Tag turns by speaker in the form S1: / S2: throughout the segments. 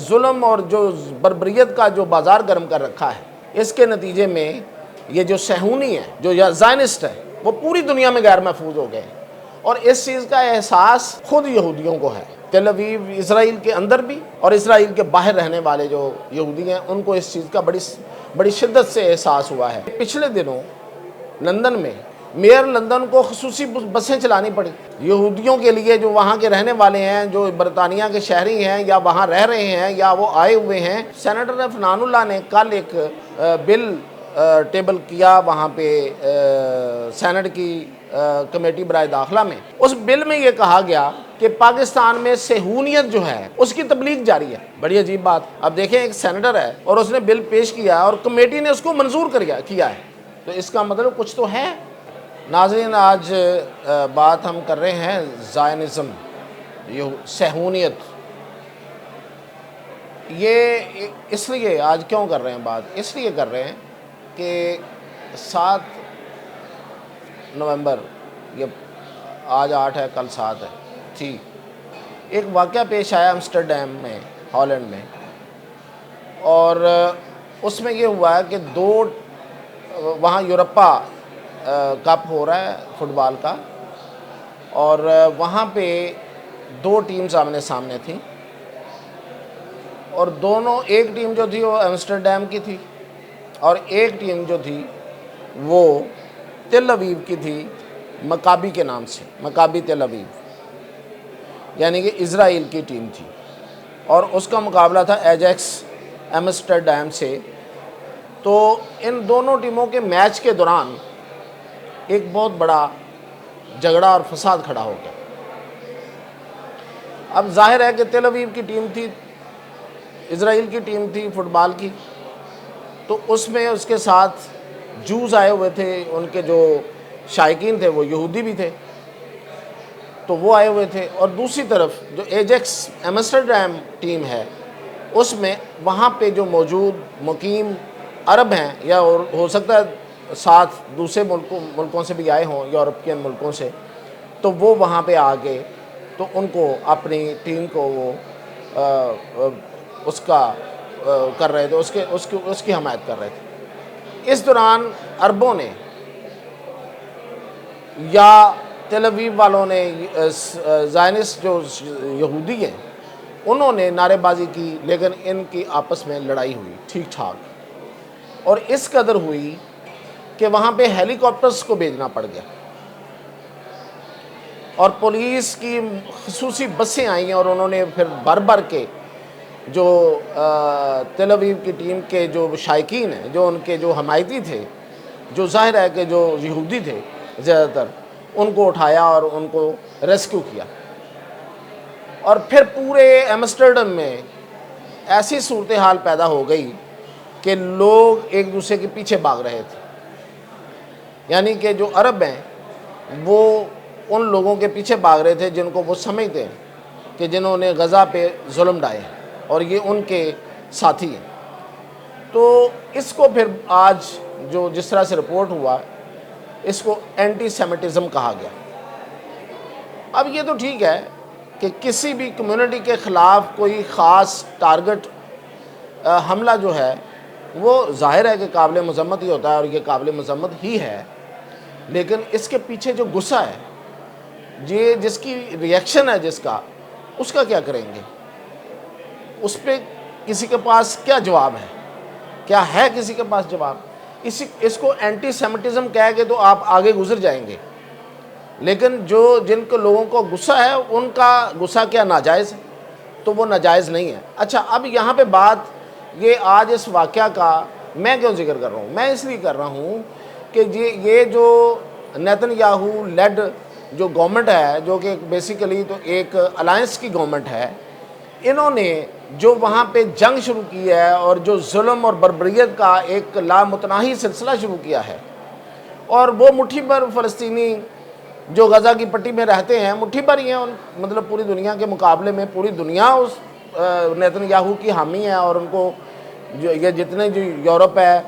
S1: ظلم اور جو بربریت کا جو بازار گرم کر رکھا ہے، اس کے نتیجے میں یہ جو صہیونی ہے، جو زائنسٹ ہے، وہ پوری دنیا میں غیر محفوظ ہو گئے ہیں، اور اس چیز کا احساس خود یہودیوں کو ہے۔ تل ابیب اسرائیل کے اندر بھی اور اسرائیل کے باہر رہنے والے جو یہودی ہیں، ان کو اس چیز کا بڑی شدت سے احساس ہوا ہے۔ پچھلے دنوں لندن میں میئر لندن کو خصوصی بسیں چلانی پڑی یہودیوں کے لیے، جو وہاں کے رہنے والے ہیں، جو برطانیہ کے شہری ہیں یا وہاں رہ رہے ہیں یا وہ آئے ہوئے ہیں۔ سینیٹر فنان اللہ نے کل ایک بل ٹیبل کیا وہاں پہ سینٹ کی کمیٹی برائے داخلہ میں۔ اس بل میں یہ کہا گیا کہ پاکستان میں صہیونیت جو ہے اس کی تبلیغ جاری ہے۔ بڑی عجیب بات۔ اب دیکھیں، ایک سینیٹر ہے اور اس نے بل پیش کیا اور کمیٹی نے اس کو منظور کیا ہے، تو اس کا مطلب کچھ تو ہے۔ ناظرین، آج بات ہم کر رہے ہیں زائنزم، یہ صہیونیت۔ یہ اس لیے آج کیوں کر رہے ہیں بات؟ اس لیے کر رہے ہیں کہ 7 نومبر، یہ آج 8 ہے، کل 7 ہے، ٹھیک، ایک واقعہ پیش آیا امسٹرڈیم میں، ہالینڈ میں، اور اس میں یہ ہوا ہے کہ وہاں یورپا کپ ہو رہا ہے فٹ بال کا، اور وہاں پہ 2 ٹیمز آمنے سامنے تھیں، اور دونوں، ایک ٹیم جو تھی وہ امسٹرڈیم کی تھی اور ایک ٹیم جو تھی وہ تل ابیب کی تھی، مکابی کے نام سے، مکابی تل ابیب، یعنی کہ اسرائیل کی ٹیم تھی، اور اس کا مقابلہ تھا ایجیکس امسٹرڈیم سے۔ تو ان دونوں ٹیموں کے میچ کے دوران ایک بہت بڑا جھگڑا اور فساد کھڑا ہو گیا۔ اب ظاہر ہے کہ تل ابیب کی ٹیم تھی، اسرائیل کی ٹیم تھی فٹ بال کی، تو اس میں اس کے ساتھ جوز آئے ہوئے تھے، ان کے جو شائقین تھے وہ یہودی بھی تھے، تو وہ آئے ہوئے تھے، اور دوسری طرف جو ایجیکس ایمسٹرڈیم ٹیم ہے، اس میں وہاں پہ جو موجود مقیم عرب ہیں، یا ہو سکتا ہے ساتھ دوسرے ملکوں سے بھی آئے ہوں، یورپین ملکوں سے، تو وہ وہاں پہ آ کے تو ان کو اپنی ٹیم کو وہ اس کا کر رہے تھے، اس کی حمایت کر رہے تھے۔ اس دوران عربوں نے یا تل ابیب والوں نے، زائنسٹ جو یہودی ہیں، انہوں نے نعرے بازی کی، لیکن ان کی آپس میں لڑائی ہوئی ٹھیک ٹھاک، اور اس قدر ہوئی کہ وہاں پہ ہیلی کاپٹرز کو بھیجنا پڑ گیا، اور پولیس کی خصوصی بسیں آئیں، اور انہوں نے پھر بھر کے جو تل ابیب کی ٹیم کے جو شائقین ہیں، جو ان کے جو حمایتی تھے، جو ظاہر ہے کہ جو یہودی تھے زیادہ تر، ان کو اٹھایا اور ان کو ریسکیو کیا، اور پھر پورے ایمسٹرڈیم میں ایسی صورتحال پیدا ہو گئی کہ لوگ ایک دوسرے کے پیچھے بھاگ رہے تھے، یعنی کہ جو عرب ہیں وہ ان لوگوں کے پیچھے بھاگ رہے تھے جن کو وہ سمجھتے ہیں کہ جنہوں نے غزہ پہ ظلم ڈھائے ہیں، اور یہ ان کے ساتھی ہیں۔ تو اس کو پھر آج جو جس طرح سے رپورٹ ہوا، اس کو اینٹی سیمیٹزم کہا گیا۔ اب یہ تو ٹھیک ہے کہ کسی بھی کمیونٹی کے خلاف کوئی خاص ٹارگٹ حملہ جو ہے وہ ظاہر ہے کہ قابل مذمت ہی ہوتا ہے، اور یہ قابل مذمت ہی ہے، لیکن اس کے پیچھے جو غصہ ہے، یہ جس کی ریئیکشن ہے، اس کا کیا کریں گے؟ اس پہ کسی کے پاس کیا جواب ہے؟ کیا ہے کسی کے پاس جواب؟ اس کو اینٹی سیمیٹزم کہہ کے تو آپ آگے گزر جائیں گے، لیکن جن کو لوگوں کو غصہ ہے، ان کا غصہ کیا ناجائز ہے؟ تو وہ ناجائز نہیں ہے۔ اچھا، اب یہاں پہ بات یہ آج اس واقعہ کا میں کیوں ذکر کر رہا ہوں؟ میں اس لیے کر رہا ہوں کہ یہ جو نیتن یاہو لیڈ جو گورنمنٹ ہے، جو کہ بیسیکلی تو ایک الائنس کی گورنمنٹ ہے، انہوں نے جو وہاں پہ جنگ شروع کی ہے، اور جو ظلم اور بربریت کا ایک لامتناہی سلسلہ شروع کیا ہے، اور وہ مٹھی بھر فلسطینی جو غزہ کی پٹی میں رہتے ہیں، مٹھی بھر ہی ہیں، مطلب پوری دنیا کے مقابلے میں پوری دنیا اس نیتن یاہو کی حامی ہے، اور ان کو یہ جتنے جو یورپ ہے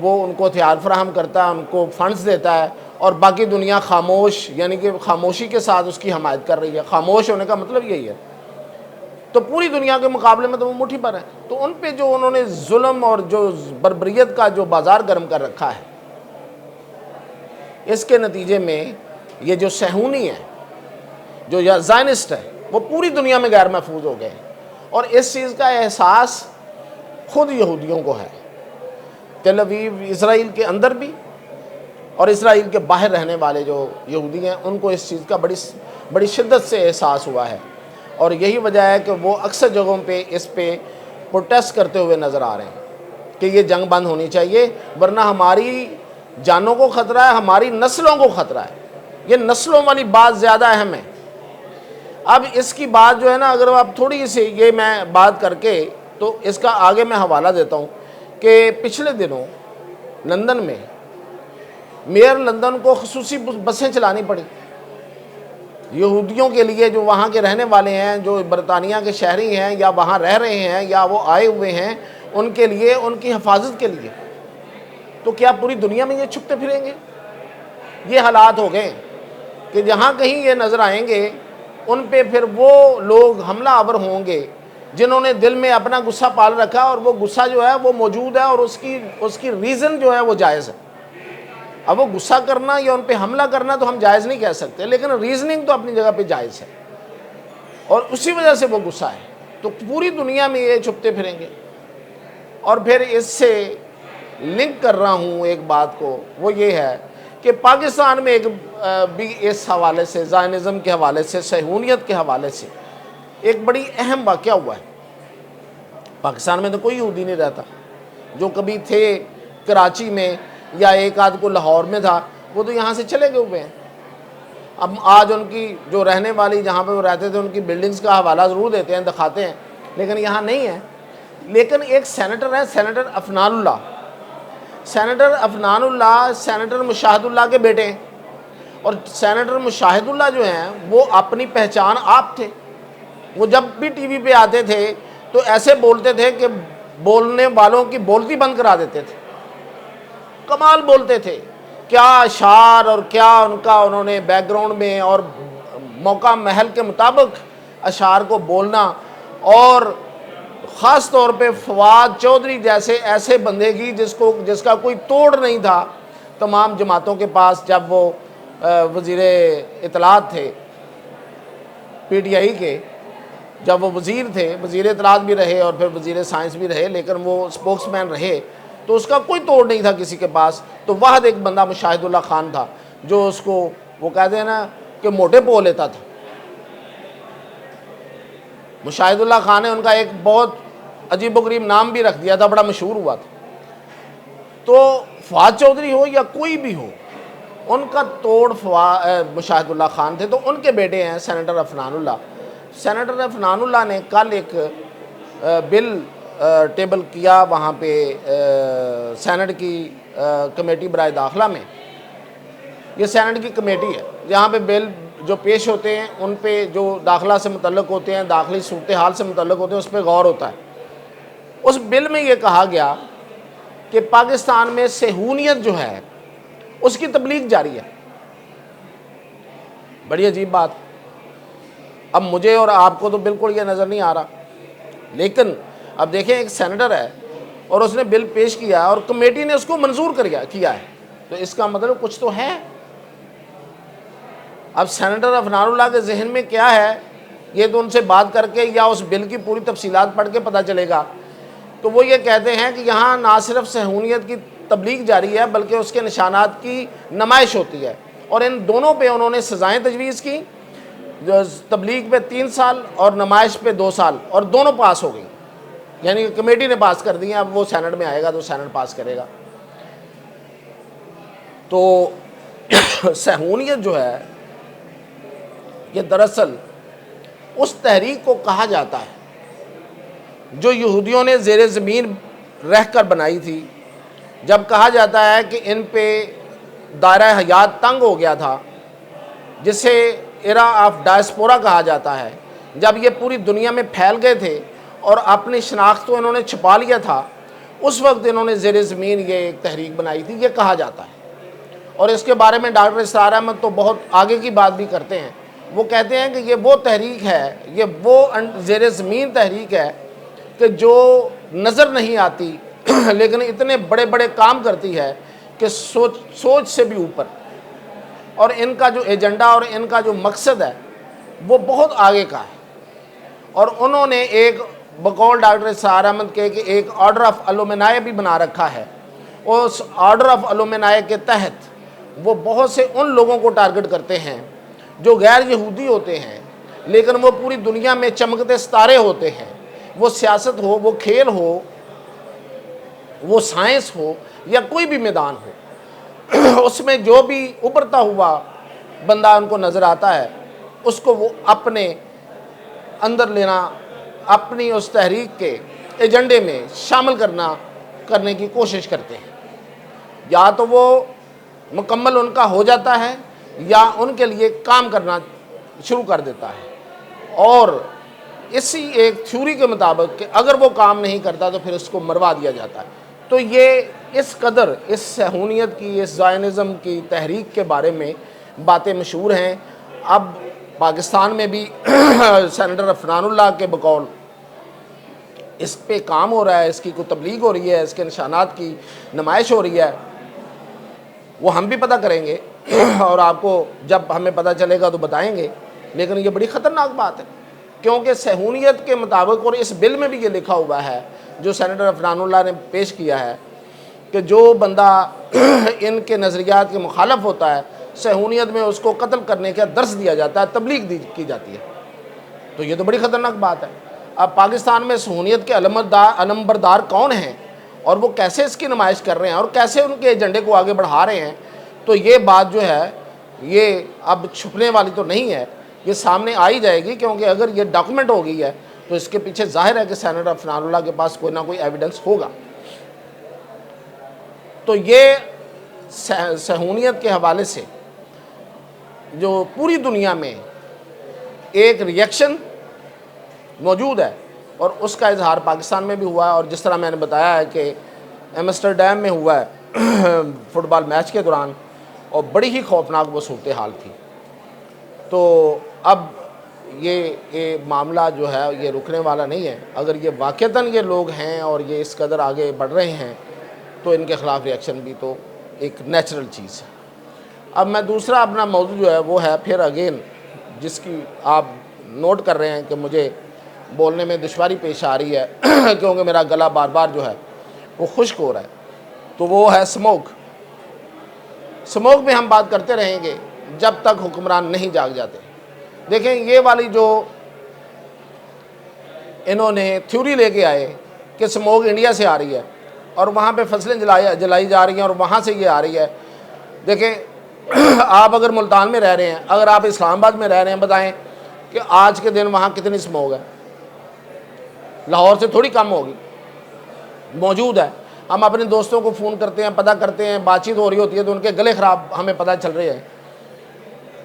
S1: وہ ان کو ہتھیار فراہم کرتا ہے، ان کو فنڈز دیتا ہے، اور باقی دنیا خاموش، یعنی کہ خاموشی کے ساتھ اس کی حمایت کر رہی ہے۔ خاموش ہونے کا مطلب یہی ہے۔ تو پوری دنیا کے مقابلے میں تو وہ مٹھی پر ہے. تو ان پہ جو انہوں نے ظلم اور جو بربریت کا جو بازار گرم کر رکھا ہے، اس کے نتیجے میں یہ جو صہیونی ہے، جو زائنسٹ ہے، وہ پوری دنیا میں غیر محفوظ ہو گئے. اور اس چیز کا احساس خود یہودیوں کو ہے. تل اویو اسرائیل کے اندر بھی اور اسرائیل کے باہر رہنے والے جو یہودی ہیں، ان کو اس چیز کا بڑی شدت سے احساس ہوا ہے. اور یہی وجہ ہے کہ وہ اکثر جگہوں پہ اس پہ پروٹیسٹ کرتے ہوئے نظر آ رہے ہیں کہ یہ جنگ بند ہونی چاہیے، ورنہ ہماری جانوں کو خطرہ ہے، ہماری نسلوں کو خطرہ ہے. یہ نسلوں والی بات زیادہ اہم ہے. اب اس کی بات جو ہے نا، اگر آپ تھوڑی سی یہ میں بات کر کے تو اس کا آگے میں حوالہ دیتا ہوں کہ پچھلے دنوں لندن میں میئر لندن کو خصوصی بسیں چلانی پڑی یہودیوں کے لیے، جو وہاں کے رہنے والے ہیں، جو برطانیہ کے شہری ہیں یا وہاں رہ رہے ہیں یا وہ آئے ہوئے ہیں، ان کے لیے، ان کی حفاظت کے لیے. تو کیا پوری دنیا میں یہ چھپتے پھریں گے؟ یہ حالات ہو گئے کہ جہاں کہیں یہ نظر آئیں گے، ان پہ پھر وہ لوگ حملہ آور ہوں گے جنہوں نے دل میں اپنا غصہ پال رکھا، اور وہ غصہ جو ہے وہ موجود ہے، اور اس کی ریزن جو ہے وہ جائز ہے. اب وہ غصہ کرنا یا ان پہ حملہ کرنا تو ہم جائز نہیں کہہ سکتے، لیکن ریزننگ تو اپنی جگہ پہ جائز ہے، اور اسی وجہ سے وہ غصہ ہے. تو پوری دنیا میں یہ چھپتے پھریں گے. اور پھر اس سے لنک کر رہا ہوں ایک بات کو، وہ یہ ہے کہ پاکستان میں ایک بھی اس حوالے سے، زائنزم کے حوالے سے، صہیونیت کے حوالے سے ایک بڑی اہم واقعہ ہوا ہے. پاکستان میں تو کوئی یہودی نہیں رہتا. جو کبھی تھے کراچی میں یا ایک آدھ کو لاہور میں تھا، وہ تو یہاں سے چلے گئے ہوئے ہیں. اب آج ان کی جو رہنے والی، جہاں پہ وہ رہتے تھے، ان کی بلڈنگز کا حوالہ ضرور دیتے ہیں، دکھاتے ہیں، لیکن یہاں نہیں ہے. لیکن ایک سینیٹر ہے، سینیٹر عفنان اللہ. سینیٹر عفنان اللہ سینیٹر مشاہد اللہ کے بیٹے ہیں. اور سینیٹر مشاہد اللہ جو ہیں، وہ اپنی پہچان آپ تھے. وہ جب بھی ٹی وی پہ آتے تھے تو ایسے بولتے تھے کہ بولنے والوں کی بولتی بند کرا دیتے تھے. کمال بولتے تھے، کیا اشعار اور کیا ان کا انہوں نے بیک گراؤنڈ میں اور موقع محل کے مطابق اشعار کو بولنا. اور خاص طور پہ فواد چودھری جیسے ایسے بندے کی جس کا کوئی توڑ نہیں تھا تمام جماعتوں کے پاس، جب وہ وزیر اطلاعات تھے پی ٹی آئی کے، جب وہ وزیر تھے، وزیر اطلاعات بھی رہے اور پھر وزیر سائنس بھی رہے، لیکن وہ اسپوکس مین رہے، تو اس کا کوئی توڑ نہیں تھا کسی کے پاس. تو واحد ایک بندہ مشاہد اللہ خان تھا، جو اس کو وہ کہتے ہیں نا کہ موٹے پو لیتا تھا. مشاہد اللہ خان نے ان کا ایک بہت عجیب و غریب نام بھی رکھ دیا تھا، بڑا مشہور ہوا تھا. تو فواد چودھری ہو یا کوئی بھی ہو، ان کا توڑ مشاہد اللہ خان تھے. تو ان کے بیٹے ہیں سینیٹر عفنان اللہ. سینیٹر عفنان اللہ نے کل ایک بل ٹیبل کیا وہاں پہ سینٹ کی کمیٹی برائے داخلہ میں. یہ سینٹ کی کمیٹی ہے جہاں پہ بل جو پیش ہوتے ہیں، ان پہ جو داخلہ سے متعلق ہوتے ہیں، داخلی صورتحال سے متعلق ہوتے ہیں، اس پہ غور ہوتا ہے. اس بل میں یہ کہا گیا کہ پاکستان میں صہیونیت جو ہے اس کی تبلیغ جاری ہے. بڑی عجیب بات. اب مجھے اور آپ کو تو بالکل یہ نظر نہیں آ رہا، لیکن اب دیکھیں ایک سینیٹر ہے اور اس نے بل پیش کیا اور کمیٹی نے اس کو منظور کیا ہے، تو اس کا مطلب کچھ تو ہے. اب سینیٹر عفنان اللہ کے ذہن میں کیا ہے، یہ تو ان سے بات کر کے یا اس بل کی پوری تفصیلات پڑھ کے پتہ چلے گا. تو وہ یہ کہتے ہیں کہ یہاں نہ صرف صہیونیت کی تبلیغ جاری ہے، بلکہ اس کے نشانات کی نمائش ہوتی ہے. اور ان دونوں پہ انہوں نے سزائیں تجویز کی، جو تبلیغ پہ 3 سال اور نمائش پہ 2 سال، اور دونوں پاس ہو گئی. یعنی کمیٹی نے پاس کر دی ہیں. اب وہ سینٹ میں آئے گا تو سینٹ پاس کرے گا. تو صہیونیت جو ہے، یہ دراصل اس تحریک کو کہا جاتا ہے جو یہودیوں نے زیر زمین رہ کر بنائی تھی. جب کہا جاتا ہے کہ ان پہ دائرہ حیات تنگ ہو گیا تھا، جسے ایرا آف ڈائسپورا کہا جاتا ہے، جب یہ پوری دنیا میں پھیل گئے تھے اور اپنی شناخت کو انہوں نے چھپا لیا تھا، اس وقت انہوں نے زیر زمین یہ ایک تحریک بنائی تھی، یہ کہا جاتا ہے. اور اس کے بارے میں ڈاکٹر اسرار احمد تو بہت آگے کی بات بھی کرتے ہیں. وہ کہتے ہیں کہ یہ وہ تحریک ہے، یہ وہ زیر زمین تحریک ہے کہ جو نظر نہیں آتی لیکن اتنے بڑے بڑے کام کرتی ہے کہ سوچ سے بھی اوپر، اور ان کا جو ایجنڈا اور ان کا جو مقصد ہے وہ بہت آگے کا ہے۔ اور انہوں نے ایک بقول ڈاکٹر سعد احمد کے کہ ایک آرڈر آف الومنائے بھی بنا رکھا ہے، اس آرڈر آف الومنائے کے تحت وہ بہت سے ان لوگوں کو ٹارگٹ کرتے ہیں جو غیر یہودی ہوتے ہیں لیکن وہ پوری دنیا میں چمکتے ستارے ہوتے ہیں، وہ سیاست ہو، وہ کھیل ہو، وہ سائنس ہو یا کوئی بھی میدان ہو، اس میں جو بھی ابھرتا ہوا بندہ ان کو نظر آتا ہے اس کو وہ اپنے اندر لینا، اپنی اس تحریک کے ایجنڈے میں شامل کرنے کی کوشش کرتے ہیں۔ یا تو وہ مکمل ان کا ہو جاتا ہے یا ان کے لیے کام کرنا شروع کر دیتا ہے، اور اسی ایک تھیوری کے مطابق کہ اگر وہ کام نہیں کرتا تو پھر اس کو مروا دیا جاتا ہے۔ تو یہ اس قدر اس صہیونیت کی، اس زائنزم کی تحریک کے بارے میں باتیں مشہور ہیں۔ اب پاکستان میں بھی سینیٹر عفنان اللہ کے بقول اس پہ کام ہو رہا ہے، اس کی کوئی تبلیغ ہو رہی ہے، اس کے نشانات کی نمائش ہو رہی ہے، وہ ہم بھی پتہ کریں گے اور آپ کو جب ہمیں پتہ چلے گا تو بتائیں گے۔ لیکن یہ بڑی خطرناک بات ہے کیونکہ صہیونیت کے مطابق، اور اس بل میں بھی یہ لکھا ہوا ہے جو سینیٹر عفنان اللہ نے پیش کیا ہے، کہ جو بندہ ان کے نظریات کے مخالف ہوتا ہے صہیونیت میں اس کو قتل کرنے کا درس دیا جاتا ہے، تبلیغ کی جاتی ہے۔ تو یہ تو بڑی خطرناک بات ہے۔ اب پاکستان میں صہیونیت کے علمبردار کون ہیں اور وہ کیسے اس کی نمائش کر رہے ہیں اور کیسے ان کے ایجنڈے کو آگے بڑھا رہے ہیں، تو یہ بات جو ہے یہ اب چھپنے والی تو نہیں ہے، یہ سامنے آ ہی جائے گی، کیونکہ اگر یہ ڈاکومنٹ ہو گئی ہے تو اس کے پیچھے ظاہر ہے کہ سینیٹر عفنان اللہ کے پاس کوئی نہ کوئی ایویڈنس ہوگا۔ تو یہ صہیونیت کے حوالے سے جو پوری دنیا میں ایک ریئیکشن موجود ہے، اور اس کا اظہار پاکستان میں بھی ہوا ہے، اور جس طرح میں نے بتایا ہے کہ ایمسٹرڈیم میں ہوا ہے فٹ بال میچ کے دوران، اور بڑی ہی خوفناک وہ صورتحال تھی۔ تو اب یہ معاملہ جو ہے یہ رکنے والا نہیں ہے۔ اگر یہ واقعتاً یہ لوگ ہیں اور یہ اس قدر آگے بڑھ رہے ہیں تو ان کے خلاف ریئیکشن بھی تو ایک نیچرل چیز ہے۔ اب میں دوسرا اپنا موضوع جو ہے وہ ہے پھر اگین، جس کی آپ نوٹ کر رہے ہیں کہ مجھے بولنے میں دشواری پیش آ رہی ہے کیونکہ میرا گلا بار بار جو ہے وہ خشک ہو رہا ہے، تو وہ ہے سموک۔ سموک میں ہم بات کرتے رہیں گے جب تک حکمران نہیں جاگ جاتے۔ دیکھیں یہ والی جو انہوں نے تھیوری لے کے آئے کہ سموک انڈیا سے آ رہی ہے اور وہاں پہ فصلیں جلائی جا رہی ہیں اور وہاں سے یہ آ رہی ہے۔ دیکھیں آپ اگر ملتان میں رہ رہے ہیں، اگر آپ اسلام آباد میں رہ رہے ہیں، بتائیں کہ آج کے دن وہاں کتنی سموک ہے؟ لاہور سے تھوڑی کم ہوگی، موجود ہے۔ ہم اپنے دوستوں کو فون کرتے ہیں، پتہ کرتے ہیں، بات چیت ہو رہی ہوتی ہے تو ان کے گلے خراب ہمیں پتہ چل رہے ہیں،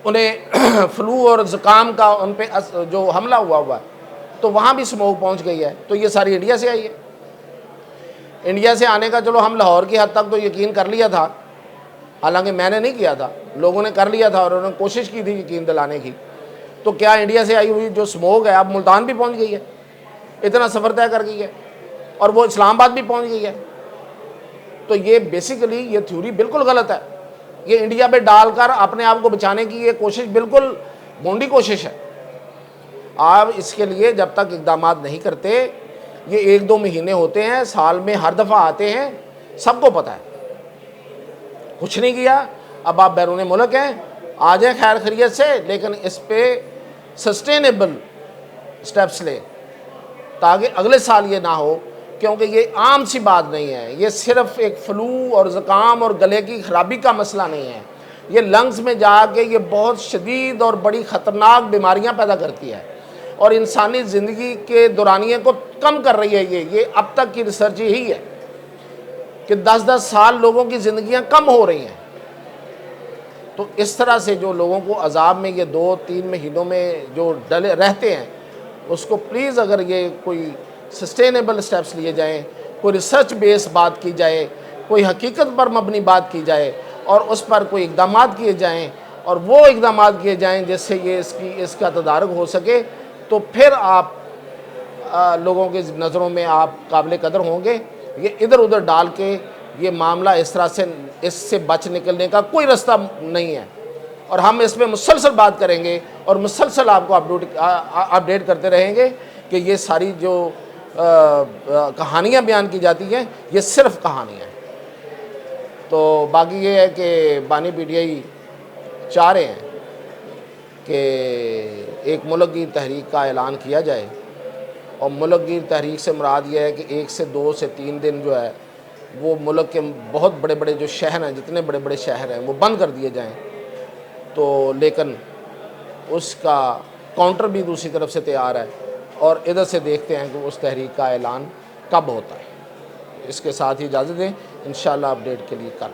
S1: انہیں فلو اور زکام کا ان پہ جو حملہ ہوا ہے، تو وہاں بھی سموک پہنچ گئی ہے۔ تو یہ ساری انڈیا سے آئی ہے۔ انڈیا سے آنے کا چلو ہم لاہور کی حد تک تو یقین کر لیا تھا، حالانکہ میں نے نہیں کیا تھا، لوگوں نے کر لیا تھا اور انہوں نے کوشش کی تھی یقین دلانے کی۔ تو کیا انڈیا سے آئی ہوئی جو سموک ہے اب ملتان بھی پہنچ گئی ہے، اتنا سفر طے کر گئی ہے، اور وہ اسلام آباد بھی پہنچ گئی ہے؟ تو یہ بیسیکلی یہ تھیوری بالکل غلط ہے۔ یہ انڈیا پہ ڈال کر اپنے آپ کو بچانے کی یہ کوشش بالکل گونڈی کوشش ہے۔ آپ اس کے لیے جب تک اقدامات نہیں کرتے، یہ 1-2 مہینے ہوتے ہیں، سال میں ہر دفعہ آتے ہیں، سب کو پتہ ہے، کچھ نہیں کیا۔ اب آپ بیرون ملک ہیں، آ جائیں خیر خیریت سے، لیکن اس پہ سسٹینیبل سٹیپس لیں تاکہ اگلے سال یہ نہ ہو، کیونکہ یہ عام سی بات نہیں ہے، یہ صرف ایک فلو اور زکام اور گلے کی خرابی کا مسئلہ نہیں ہے، یہ لنگز میں جا کے یہ بہت شدید اور بڑی خطرناک بیماریاں پیدا کرتی ہے اور انسانی زندگی کے دورانیے کو کم کر رہی ہے۔ یہ اب تک کی ریسرچ یہی ہے کہ 10-10 سال لوگوں کی زندگیاں کم ہو رہی ہیں۔ تو اس طرح سے جو لوگوں کو عذاب میں یہ 2-3 مہینوں میں جو ڈلے رہتے ہیں، اس کو پلیز اگر یہ کوئی سسٹینیبل سٹیپس لیے جائیں، کوئی ریسرچ بیس بات کی جائے، کوئی حقیقت پر مبنی بات کی جائے اور اس پر کوئی اقدامات کیے جائیں اور وہ اقدامات کیے جائیں جس سے یہ اس کا تدارک ہو سکے، تو پھر آپ لوگوں کی نظروں میں آپ قابل قدر ہوں گے۔ یہ ادھر ادھر ڈال کے یہ معاملہ اس طرح سے اس سے بچ نکلنے کا کوئی رستہ نہیں ہے، اور ہم اس میں مسلسل بات کریں گے اور مسلسل آپ کو اپڈیٹ کرتے رہیں گے کہ یہ ساری جو کہانیاں بیان کی جاتی ہیں یہ صرف کہانیاں ہیں۔ تو باقی یہ ہے کہ بانی پی ٹی آئی چاہ رہے ہیں کہ ایک ملک گیر تحریک کا اعلان کیا جائے، اور ملک گیر تحریک سے مراد یہ ہے کہ 1 سے 2 سے 3 دن جو ہے وہ ملک کے بہت بڑے بڑے جو شہر ہیں، جتنے بڑے بڑے شہر ہیں وہ بند کر دیے جائیں۔ تو لیکن اس کا کاؤنٹر بھی دوسری طرف سے تیار ہے، اور ادھر سے دیکھتے ہیں کہ اس تحریک کا اعلان کب ہوتا ہے۔ اس کے ساتھ ہی اجازت دیں، انشاءاللہ اپڈیٹ کے لیے کل